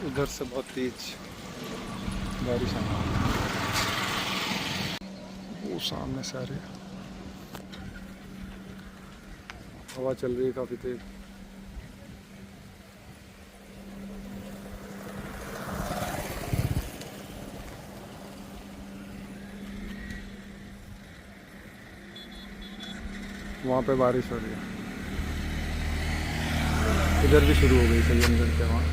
उधर से बहुत तेज बारिश आना, वो सामने से आ रही है, हवा चल रही है काफ़ी तेज। वहाँ पे बारिश हो रही है, इधर भी शुरू हो गई संगमगढ़ के वहाँ।